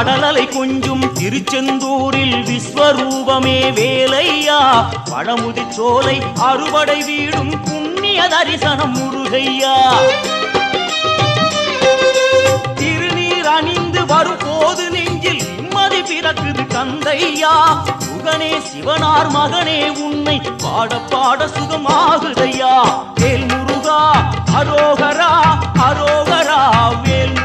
கடலலை கொஞ்சும் திருச்செந்தூரில் விஸ்வரூபமே வேலையா பழமுதி சோலை அறுபடை வீடும் புண்ணிய தரிசனம் முருகையா திருநீர் அணிந்து வரும் போது நெஞ்சில் நிம்மதி பிறக்குது கந்தையா சுகனே சிவனார் மகனே உன்னை பாட பாட சுகமாகுதையா வேல் முருகா அரோகரா அரோகரா வேல்